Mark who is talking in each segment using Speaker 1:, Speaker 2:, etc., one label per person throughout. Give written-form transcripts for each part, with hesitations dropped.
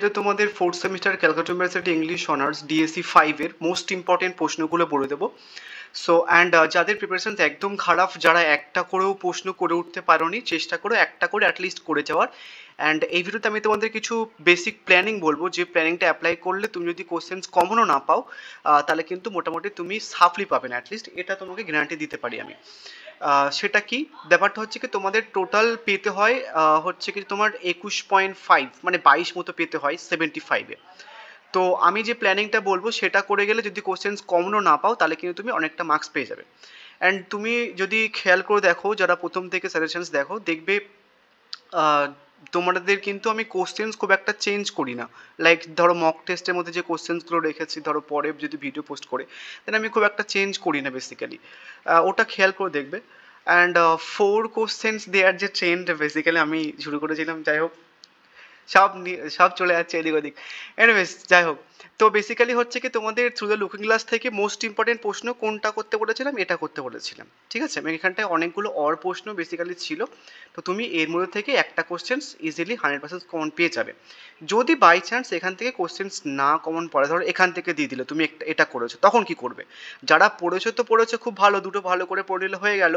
Speaker 1: এটা তোমাদের fourth semester Calcutta university English honours DSC 5 এর মোস্ট ইম্পর্টেন্ট প্রশ্নগুলো বলে দেবো। সো অ্যান্ড যাদের প্রিপারেশন একদম খারাপ, যারা একটা করেও প্রশ্ন করে উঠতে পারোনি, চেষ্টা করো একটা করে অ্যাটলিস্ট করে যাওয়ার। অ্যান্ড এই ভিডিওতে আমি তোমাদের কিছু বেসিক প্ল্যানিং বলবো, যে প্ল্যানিংটা অ্যাপ্লাই করলে তুমি যদি কোশ্চেন্স কমনও না পাও তাহলে কিন্তু মোটামুটি তুমি সাফলি পাবে না, অ্যাটলিস্ট এটা তোমাকে গ্যারান্টি দিতে পারি আমি। সেটা কি ব্যাপারটা হচ্ছে কি, তোমাদের টোটাল পেতে হয় হচ্ছে কি তোমার 21.5 মানে 22 মতো পেতে হয় 75-এ। তো আমি যে প্ল্যানিংটা বলবো সেটা করে গেলে যদি কোশ্চেন্স কমনও না পাও তাহলে কিন্তু তুমি অনেকটা মার্কস পেয়ে যাবে। অ্যান্ড তুমি যদি খেয়াল করে দেখো, যারা প্রথম থেকে সাজেশনস দেখো, দেখবে আহ, তোমাদের কিন্তু আমি কোশ্চেন্স খুব একটা চেঞ্জ করি না। লাইক ধরো মক টেস্টের মধ্যে যে কোশ্চেন্সগুলো রেখেছি, ধরো পরে যদি ভিডিও পোস্ট করে, দেন আমি খুব একটা চেঞ্জ করি না বেসিক্যালি। ওটা খেয়াল করে দেখবে। অ্যান্ড 4 কোশ্চেন্স দেওয়ার যে ট্রেন্ড বেসিক্যালি আমি শুরু করেছিলাম, যাই হোক সব চলে যাচ্ছে এদিক ওদিক। এনিওয়েজ যাই হোক, তো বেসিক্যালি হচ্ছে কি তোমাদের থ্রু দ্য লুকিং গ্লাস থেকে মোস্ট ইম্পর্টেন্ট প্রশ্ন কোনটা করতে বলেছিলাম, এটা করতে বলেছিলাম। ঠিক আছে, আমি এখানটায় অনেকগুলো প্রশ্ন বেসিক্যালি ছিল। তো তুমি এর মধ্যে থেকে একটা কোশ্চেন্স ইজিলি 100% কমন পেয়ে যাবে। যদি বাই চান্স এখান থেকে কোশ্চেন্স না কমন পড়ে, ধরো এখান থেকে দিয়ে দিলে তুমি এটা করেছো, তখন কি করবে? যারা পড়েছো তো পড়েছো, খুব ভালো, দুটো ভালো করে পড়ে নিলে হয়ে গেল।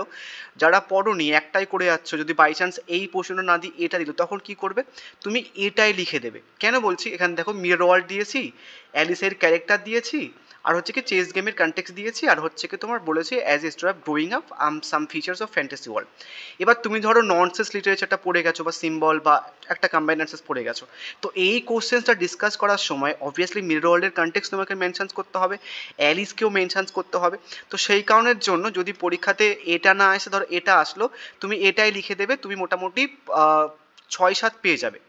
Speaker 1: যারা পড়োনি, একটাই করে যাচ্ছ, যদি বাই চান্স এই প্রশ্নটা না দিয়ে এটা দিল, তখন কি করবে? তুমি এটাই লিখে দেবে। কেন বলছি, এখানে দেখো মিরর ওয়ার্ল্ড দিয়েছি, অ্যালিসের ক্যারেক্টার দিয়েছি, আর হচ্ছে কি চেস গেমের কনটেক্সট দিয়েছি, আর হচ্ছে কি তোমার বলেছি as a story of growing up some features of fantasy world. এবার তুমি ধরো ননসেন্স লিটারেচারটা পড়ে গেছো বা সিম্বল বা একটা কম্বাইন্ড অ্যান্সার্স পড়ে গেছো, তো এই কোশ্চেন্সটা ডিসকাস করার সময় অবভিয়াসলি মিরর ওয়ার্ল্ডের কনটেক্সট তোমাকে মেনশনস করতে হবে, অ্যালিসকেও মেনশনস করতে হবে। তো সেই কারণের জন্য যদি পরীক্ষাতে এটা না আসে, ধরো এটা আসলো, তুমি এটাই লিখে দেবে, তুমি মোটামুটি 6-7 পেয়ে যাবে।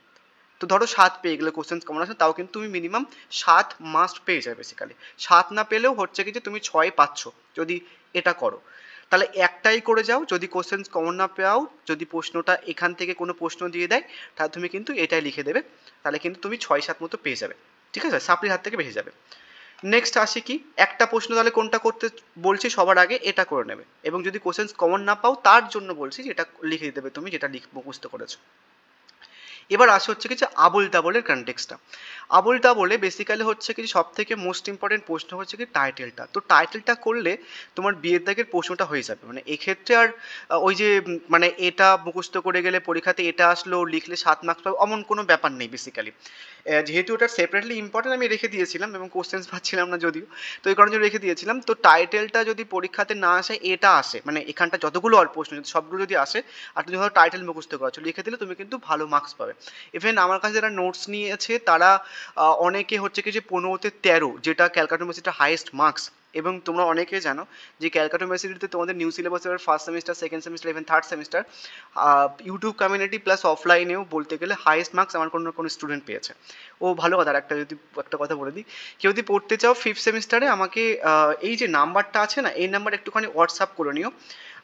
Speaker 1: তো ধরো 7 পেয়ে গেলে, কোশ্চেন্স কমন আসে, তাও কিন্তু তুমি মিনিমাম 7 মাস্ট পেয়ে যাবে বেসিক্যালি। 7 না পেলেও হচ্ছে কি যে তুমি 6 পাচ্ছ যদি এটা করো। তাহলে একটাই করে যাও, যদি কোশ্চেন্স কমন না পাও, যদি প্রশ্নটা এখান থেকে কোনো প্রশ্ন দিয়ে দেয়, তাহলে তুমি কিন্তু এটাই লিখে দেবে, তাহলে কিন্তু তুমি 6-7 মতো পেয়ে যাবে। ঠিক আছে, সাপ্লির হাত থেকে বেঁচে যাবে। নেক্সট আসি কি, একটা প্রশ্ন তাহলে কোনটা করতে বলছি, সবার আগে এটা করে নেবে, এবং যদি কোশ্চেন্স কমন না পাও তার জন্য বলছি যে এটা লিখে দেবে তুমি, যেটা মুখস্থ করেছো। এবার আসে হচ্ছে কি যে আবোল তাবোলের কনটেক্সটটা। আবোল তাবোলে বেসিক্যালি হচ্ছে কি সব থেকে মোস্ট ইম্পর্টেন্ট প্রশ্ন হচ্ছে কি টাইটেলটা। তো টাইটেলটা করলে তোমার বিয়ের দাগের প্রশ্নটা হয়ে যাবে, মানে এক্ষেত্রে আর ওই যে মানে এটা মুখস্থ করে গেলে পরীক্ষাতে এটা আসলো লিখলে 7 মার্কস পাবো এমন কোনো ব্যাপার নেই বেসিক্যালি। যেহেতু ওটা সেপারেটলি ইম্পর্টেন্ট আমি রেখে দিয়েছিলাম, এবং কোশ্চেন্স পাচ্ছিলাম না যদিও, তো এই কারণে রেখে দিয়েছিলাম। তো টাইটেলটা যদি পরীক্ষাতে না আসে, এটা আসে, মানে এখানটা যতগুলো অল্প প্রশ্ন সবগুলো যদি আসে, আর তুমি ধরো টাইটেল মুখস্থ করেছো, লিখে দিলে তুমি কিন্তু ভালো মার্কস পাবে। ইভেন আমার কাছে যারা নোটস নিয়েছে তারা অনেকে হচ্ছে কি যে 15-13, যেটা ক্যালকাটা ইউনিভার্সিটির হাইয়েস্ট মার্কস। এবং তোমরা অনেকে জানো যে ক্যালকাটা ইউনিভার্সিটিতে তোমাদের নিউ সিলেবাস এবার first semester, second semester, even third semester YouTube community plus অফলাইনেও বলতে গেলে হাইয়েস্ট মার্কস আমার কোনো স্টুডেন্ট পেয়েছে। ও ভালো কথা, আর একটা কথা বলে দিই, কেউ যদি পড়তে চাও ফিফথ সেমিস্টারে, আমাকে এই যে নাম্বারটা আছে না, এই নাম্বার একটুখানি হোয়াটসঅ্যাপ করে নিও।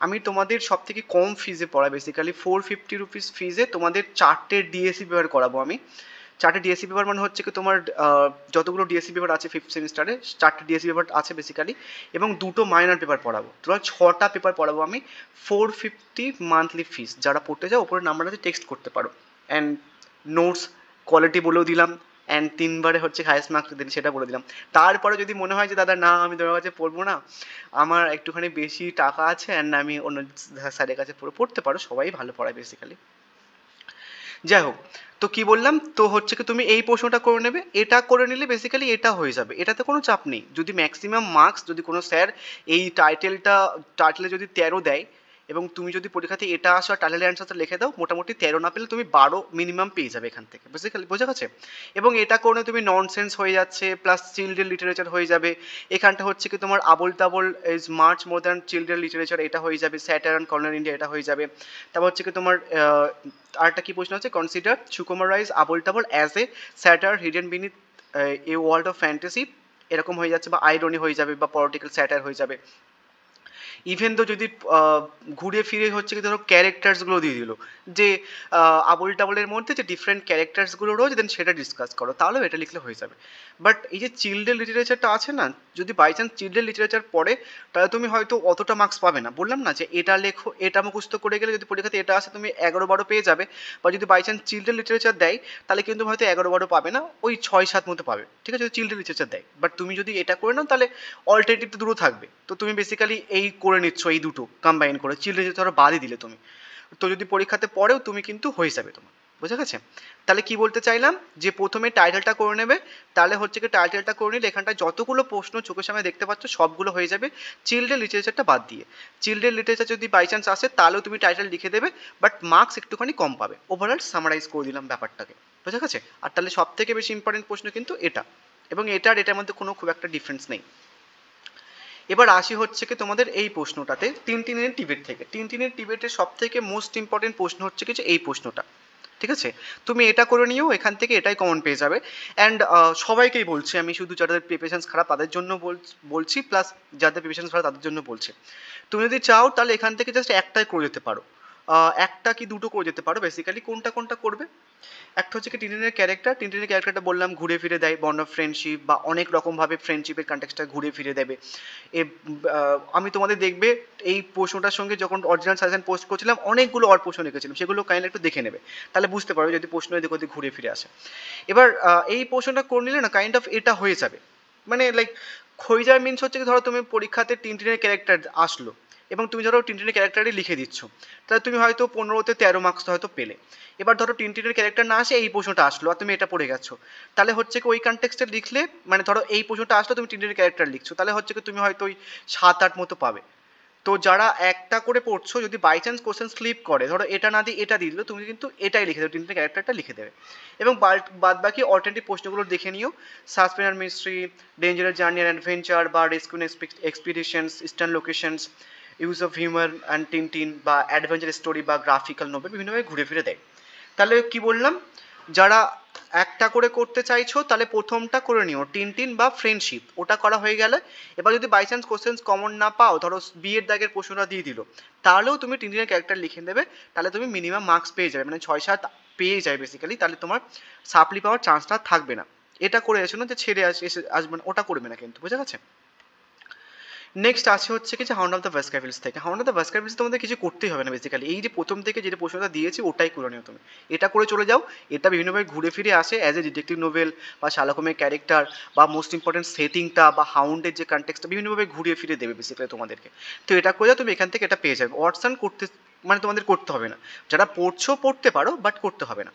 Speaker 1: আমি তোমাদের সব থেকে কম ফিজে পড়াই, বেসিক্যালি 450 রুপিস ফিজে তোমাদের 4টে ডিএসসি পেপার করাবো আমি। 4টে ডিএসসি পেপার মানে হচ্ছে কি তোমার যতগুলো ডিএসসি পেপার আছে ফিফথ সেমিস্টারে, 4টে ডিএসসি পেপার আছে বেসিক্যালি, এবং 2টো মাইনর পেপার পড়াবো, তোমার 6টা পেপার পড়াবো আমি। 450 মান্থলি ফিস। যারা পড়তে চাও ওপরে নাম্বার আছে, টেক্সট করতে পারো। অ্যান্ড নোটস কোয়ালিটি বলেও দিলাম, অ্যান্ড 3বারে হচ্ছে হাইয়েস্ট মার্কস দিন সেটা বলে দিলাম। তারপরে যদি মনে হয় যে দাদা না আমি তোমার কাছে পড়বো না, আমার একটুখানি বেশি টাকা আছে অ্যান্ড আমি অন্য স্যারের কাছে পড়তে পারো, সবাই ভালো পড়ায় বেসিক্যালি। যাই হোক, তো কি বললাম, তো হচ্ছে কি তুমি এই প্রশ্নটা করে নেবে, এটা করে নিলে বেসিক্যালি এটা হয়ে যাবে, এটাতে কোনো চাপ নেই। যদি ম্যাক্সিমাম মার্কস, যদি কোনো স্যার এই টাইটেলে যদি 13 দেয়, এবং তুমি যদি পরীক্ষাতে এটা আসো আর টাইটেলের অ্যান্সারটা লিখে দাও, মোটামুটি 13 না পেলে তুমি 12 মিনিমাম পেয়ে যাবে এখান থেকে বেসিক্যালি, বোঝা গেছে? এবং এটা করলে তুমি ননসেন্স হয়ে যাচ্ছে, প্লাস চিলড্রেন লিটারেচার হয়ে যাবে। এখানটা হচ্ছে কি তোমার Abol Tabol is much more than children literature, এটা হয়ে যাবে। স্যাটার অ্যান্ড কর্নার ইন্ডিয়া, এটা হয়ে যাবে। তারপর হচ্ছে কি তোমার আরেকটা কি প্রশ্ন আছে, consider Sukumar's Abol Tabol as a satire hidden beneath a world of fantasy, এরকম হয়ে যাচ্ছে, বা আইরনি হয়ে যাবে, বা পলিটিক্যাল স্যাটার হয়ে যাবে। ইভেন তো যদি ঘুরে ফিরে হচ্ছে কি ধরো ক্যারেক্টার্সগুলো দিয়ে দিল, যে আবোল টাবোলের মধ্যে যে ডিফারেন্ট ক্যারেক্টার্সগুলো রয়েছে দেন সেটা ডিসকাস করো, তাহলেও এটা লিখলে হয়ে যাবে। বাট এই যে চিলড্রেন লিটারেচারটা আছে না, যদি বাই চান্স চিলড্রেন লিটারেচার পড়ে তাহলে তুমি হয়তো অতটা মার্কস পাবে না। বললাম না যে এটা লেখো, এটা মুখস্থ করে গেলে যদি পরীক্ষাতে এটা আসে তুমি 11-12 পেয়ে যাবে, বা যদি বাই চান্স চিলড্রেন লিটারেচার দেয় তাহলে কিন্তু হয়তো 11-12 পাবে না, ওই 6-7 মতো পাবে, ঠিক আছে, যদি চিলড্রেন লিটারেচার দেয়। বাট তুমি যদি এটা করে নাও তাহলে অল্টারনেটিভ তো দুটো থাকবে, তো তুমি বেসিক্যালি এই করে নিচ্ছ, এই দুটো কম্বাইন করে, চিলড্রেন লিটারেচার বাদই দিলে তুমি, তো যদি পরীক্ষাতে পড়েও তুমি কিন্তু হয়ে যাবে তোমার। বুঝা গেছে? তাহলে কি বলতে চাইলাম, যে প্রথমে টাইটেলটা করে নেবে, তাহলে হচ্ছে কি টাইটেলটা করে নিলে এখানটা যতগুলো প্রশ্ন চোখের সামনে দেখতে পাচ্ছ সবগুলো হয়ে যাবে চিলড্রেন লিটারেচারটা বাদ দিয়ে। চিলড্রেন লিটারেচার যদি বাই চান্স আসে তাহলেও তুমি টাইটেল লিখে দেবে, বাট মার্কস একটুখানি কম পাবে। ওভারঅল সামারাইজ করে দিলাম ব্যাপারটাকে, বুঝা গেছে? আর তাহলে সব থেকে বেশি ইম্পর্টেন্ট প্রশ্ন কিন্তু এটা, এবং এটার মধ্যে কোনো খুব একটা ডিফারেন্স নেই। এবার আসি হচ্ছে কি তোমাদের এই প্রশ্নটাতে, টিনটিনের টিবেট থেকে। টিনটিনের টিবেটের সব থেকে মোস্ট ইম্পর্টেন্ট প্রশ্ন হচ্ছে কি যে এই প্রশ্নটা, ঠিক আছে? তুমি এটা করে নিও, এখান থেকে এটাই কমন পেয়ে যাবে। অ্যান্ড সবাইকেই বলছি আমি, শুধু যাদের প্রিপারেশন খারাপ তাদের জন্য বলছি, প্লাস যাদের প্রিপারেশন খারাপ তাদের জন্য বলছি। তুমি যদি চাও তাহলে এখান থেকে জাস্ট একটাই করে যেতে পারো, একটা কি দুটো করে যেতে পারো বেসিক্যালি। কোনটা কোনটা করবে, একটা হচ্ছে কি টিনটিনের ক্যারেক্টার। টিনটিনের ক্যারেক্টারটা বললাম ঘুরে ফিরে দেয় বন্ড অফ ফ্রেন্ডশিপ, বা অনেক রকমভাবে ফ্রেন্ডশিপের কন্টেক্সটটা ঘুরে ফিরে দেবে। আমি তোমাদের দেখবে এই প্রশ্নটার সঙ্গে যখন অরিজিনাল সাজেশন পোস্ট করছিলাম অনেকগুলো অর প্রশ্ন লিখেছিলাম, সেগুলো কাইন্ডলি একটু দেখে নেবে, তাহলে বুঝতে পারবে যদি প্রশ্ন এদিক ওদিক ঘুরে ফিরে আসে। এবার এই প্রশ্নটা করে নিলে না কাইন্ড অফ এটা হয়ে যাবে, মানে লাইক হয়ে যাবে মিনস হচ্ছে কি ধরো তুমি পরীক্ষাতে টিনটিনের ক্যারেক্টার আসলো এবং তুমি ধরো টিনটিনের ক্যারেক্টারই লিখে দিচ্ছ, তাহলে তুমি হয়তো 15তে 13 মার্কস হয়তো পেলে। এবার ধরো টিনটিনের ক্যারেক্টার না আসে এই প্রশ্নটা আসলো আর তুমি এটা পড়ে গেছো, তাহলে হচ্ছে কি ওই কনটেক্সটে লিখলে, মানে ধরো এই প্রশ্নটা আসলো তুমি টিনটিনের ক্যারেক্টার লিখছো, তাহলে হচ্ছে কি তুমি হয়তো ওই 7-8 মতো পাবে। তো যারা একটা করে পড়ছো যদি বাই চান্স কোশ্চেন স্লিপ করে, ধরো এটা না দিয়ে এটা দিয়ে দিল, তুমি কিন্তু এটাই লিখে দেবে, টিনটিনের ক্যারেক্টারটা লিখে দেবে। এবং বাদ বাকি অল্টারনেটিভ প্রশ্নগুলো দেখে নিও, সাসপেন্স আর mystery, dangerous journey and adventure, বা rescue expeditions, eastern locations, use of humour and Tintin, বা অ্যাডভেঞ্চার স্টোরি বা গ্রাফিক্যাল নোভেল, বিভিন্নভাবে ঘুরে ফিরে দেয়। তাহলে কি বললাম, যারা একটা করে করতে চাইছো তাহলে প্রথমটা করে নিও টিনটিন বা ফ্রেন্ডশিপ, ওটা করা হয়ে গেলে এবার যদি বাই চান্স কোশ্চেন্স কমন না পাও, ধরো বিয়ের দাগের প্রশ্নটা দিয়ে দিল, তাহলেও তুমি টিনটিনের ক্যারেক্টার লিখে দেবে, তাহলে তুমি মিনিমাম মার্কস পেয়ে যাবে, মানে 6-7 পেয়ে যায় বেসিক্যালি, তাহলে তোমার সাপ্লি পাওয়ার চান্সটা থাকবে না। এটা করে এসো না যে ছেড়ে আসবে না, ওটা করবে না কিন্তু, বুঝা গেছে? নেক্সট আছে হচ্ছে কি যে হাউন্ড অফ দ্য বাস্কারভিলস থেকে। হাউন্ড অফ দ্য বাস্কারভিলস তোমাদের কিছু করতেই হবে না বেসিক্যালি, এই যে প্রথম থেকে যেটা প্রশ্নটা দিয়েছি ওটাই করে নিও তুমি, এটা করে চলে যাও। এটা বিভিন্নভাবে ঘুরে ফিরে আসে অ্যাজ এ ডিটেকটিভ নোভেল, বা শার্লক হোমের ক্যারেক্টার, বা মোস্ট ইম্পর্টেন্ট সেটিংটা, বা হাউন্ডের যে কনটেক্সটটা বিভিন্নভাবে ঘুরিয়ে ফিরে দেবে বেসিক্যালি তোমাদেরকে। তো এটা করে যাও তুমি, এখান থেকে এটা পেয়ে যাবে। ওয়াটসন করতে মানে তোমাদের করতে হবে না, যারা পড়ছো পড়তে পারো বাট করতে হবে না।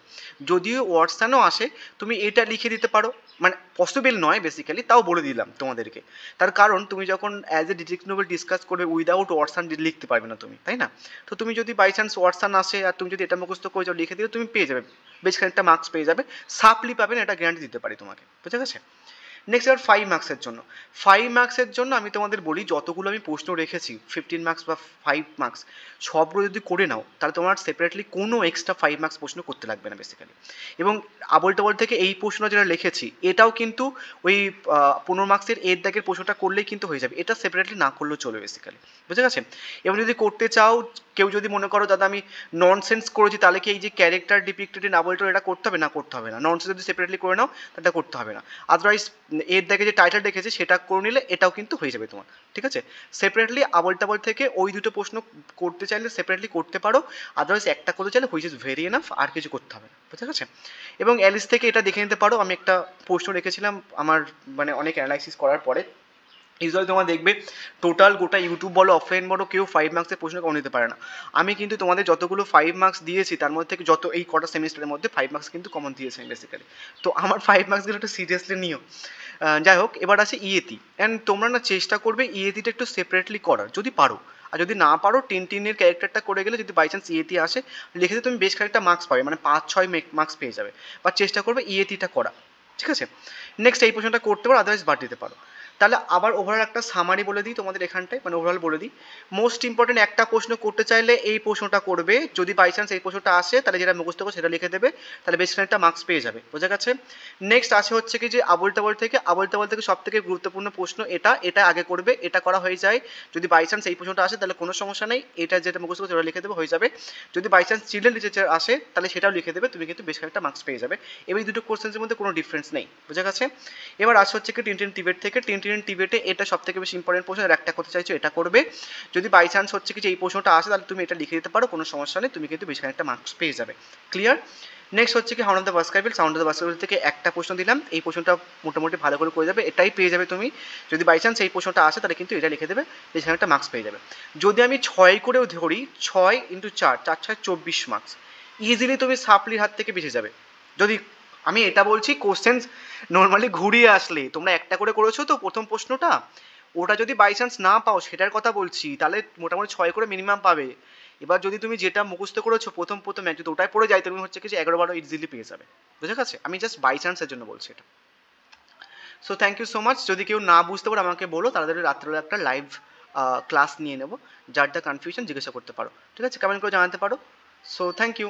Speaker 1: যদিও ওয়াটসনও আসে তুমি এটা লিখে দিতে পারো, মানে পসিবল নয় বেসিক্যালি, তাও বলে দিলাম তোমাদেরকে। তার কারণ তুমি যখন as a detective novel discuss করবে উইদাউট ওয়াটসন লিখতে পারবে না তুমি, তাই না? তো তুমি যদি বাই চান্স ওয়াটসন আসে আর তুমি যদি এটা মুখস্থ করে যাও লিখে দিও, তুমি পেয়ে যাবে, বেশ খানিকটা মার্কস পেয়ে যাবে, সাপ্লি পাবে না, এটা গ্যারান্টি দিতে পারি তোমাকে, বুঝা গেছে? নেক্সট এবার 5 মার্কসের জন্য। 5 মার্কসের জন্য আমি তোমাদের বলি, যতগুলো আমি প্রশ্ন রেখেছি 15 মার্কস বা 5 মার্কস, সবগুলো যদি করে নাও তাহলে তোমার সেপারেটলি কোনো এক্সট্রা 5 মার্কস প্রশ্ন করতে লাগবে না বেসিক্যালি। এবং আবোল টাবোল থেকে এই প্রশ্ন যেটা লিখেছি এটাও কিন্তু ওই 15 মার্কসের এর দাগের প্রশ্নটা করলেই কিন্তু হয়ে যাবে, এটা সেপারেটলি না করলেও চলবে বেসিক্যালি, বুঝে গেছে? এবং যদি করতে চাও, কেউ যদি মনে করো দাদা আমি ননসেন্স করেছি, তাহলে কি এই যে ক্যারেক্টার ডিপিক্টেড ইন আবোল টাবোল এটা করতে হবে? না, করতে হবে না। ননসেন্স যদি সেপারেটলি করে নাও তাহলে করতে হবে না। আদারওয়াইজ এর দেখে যে টাইটেল দেখেছে সেটা করে নিলে এটাও কিন্তু হয়ে যাবে তোমার, ঠিক আছে? সেপারেটলি আবোল টাবোল থেকে ওই দুটো প্রশ্ন করতে চাইলে সেপারেটলি করতে পারো, আদারওয়াইজ একটা করতে চাইলে হুইচ ইজ ভেরি এনাফ, আর কিছু করতে হবে না, বুঝতে গেছে? এবং অ্যালিস থেকে এটা দেখে নিতে পারো, আমি একটা প্রশ্ন রেখেছিলাম আমার মানে অনেক অ্যানালাইসিস করার পরে। ইউজুয়ালি তোমরা দেখবে টোটাল গোটা ইউটিউব বলো অফলাইন বলো কেউ 5 মার্কসের প্রশ্ন কম নিতে পারে না। আমি কিন্তু তোমাদের যতগুলো 5 মার্কস দিয়েছি তার মধ্যে থেকে যত এই কটা সেমিস্টারের মধ্যে 5 মার্কস কিন্তু কমন দিয়েছি আমি বেসিক্যালি। তো আমার 5 মার্কসগুলো একটু সিরিয়াসলি নিও। যাই হোক, এবার আছে ইএতি। অ্যান্ড তোমরা না চেষ্টা করবে ইএতিটা একটু সেপারেটলি করার যদি পারো, আর যদি না পারো টিনটিনের ক্যারেক্টারটা করে গেলে যদি বাই চান্স ইএতি আসে লিখে তুমি বেশ কয়েকটা মার্কস পাবে, মানে 5-6 মার্কস পেয়ে যাবে। বা চেষ্টা করবে ইএতিটা করা, ঠিক আছে? নেক্সট এই প্রশ্নটা করতে পারো, আদারওয়াইজ বাদ দিতে পারো। তাহলে আবার ওভারঅল একটা সামারি বলে দিই তোমাদের এখানটায়, মানে ওভারঅল বলে দিই। মোস্ট ইম্পর্টেন্ট একটা প্রশ্ন করতে চাইলে এই প্রশ্নটা করবে, যদি বাই চান্স এই প্রশ্নটা আসে তাহলে যেটা মুখস্থ করো সেটা লিখে দেবে, তাহলে বেশ খানিকটা মার্কস পেয়ে যাবে। বোঝা গেছে? নেক্সট আসে হচ্ছে কি যে আবল তাবল থেকে, আবল তাবল থেকে সব থেকে গুরুত্বপূর্ণ প্রশ্ন এটা, এটা আগে করবে, এটা করা হয়ে যায়। যদি বাই চান্স এই প্রশ্নটা আসে তাহলে কোনো সমস্যা নেই, এটা যেটা মুখস্থ করো সেটা লিখে দেবে, হয়ে যাবে। যদি বাই চান্স চিলড্রেন লিটারেচার আসে তাহলে সেটাও লিখে দেবে, তুমি কিন্তু বেশ খানিকটা মার্কস পেয়ে যাবে। এবার এই দুটো কোশ্চেন্সের মধ্যে কোনো ডিফারেন্স নেই। বোঝা গেছে? এবার আসে হচ্ছে কি টিনটিন টিবেট থেকে, টিনটিন টিবেটে এটা সব থেকে বেশি ইম্পর্টেন্ট প্রশ্ন, আর একটা করতে চাইছো এটা করবে। যদি বাই চান্স হচ্ছে কি যে এই প্রশ্নটা আসে তাহলে তুমি এটা লিখে দিতে পারো, কোনো সমস্যা নেই, তুমি কিন্তু বেশ খানিকটা মার্কস পেয়ে যাবে। ক্লিয়ার? নেক্সট হচ্ছে কি hound of the Baskerville, sound of the Baskerville থেকে একটা প্রশ্ন দিলাম, এই প্রশ্নটা মোটামুটি ভালো করে যাবে, এটাই পেয়ে যাবে তুমি। যদি বাই চান্স এই প্রশ্নটা আসে তাহলে কিন্তু এটা লিখে দেবে, বেশ খানিকটা মার্কস পেয়ে যাবে। যদি আমি 6 করেও ধরি, 6 ইন্টু 4, 4 6 24 মার্কস, ইজিলি তুমি সাপ্লির হাত থেকে বেঁচে যাবে। যদি আমি এটা বলছি কোশ্চেন্স নর্মালি ঘুরিয়ে আসলে, তোমরা একটা করে করেছো তো প্রথম প্রশ্নটা, ওটা যদি বাই চান্স না পাও সেটার কথা বলছি, তাহলে মোটামুটি 6 করে মিনিমাম পাবে। এবার যদি তুমি যেটা মুখস্থ করেছো প্রথম এক যদি ওটাই পড়ে যায়, তুমি হচ্ছে কি যে 11-12 ইজিলি পেয়ে যাবে। বুঝে গেছে? আমি জাস্ট বাই চান্সের জন্য বলছি এটা। So thank you so much. যদি কেউ না বুঝতে পারো আমাকে বলো, তাড়াতাড়ি রাত্রেবেলা একটা লাইভ ক্লাস নিয়ে নেবো, যার যা কনফিউশন জিজ্ঞাসা করতে পারো, ঠিক আছে? কমেন্ট করে জানাতে পারো। So thank you.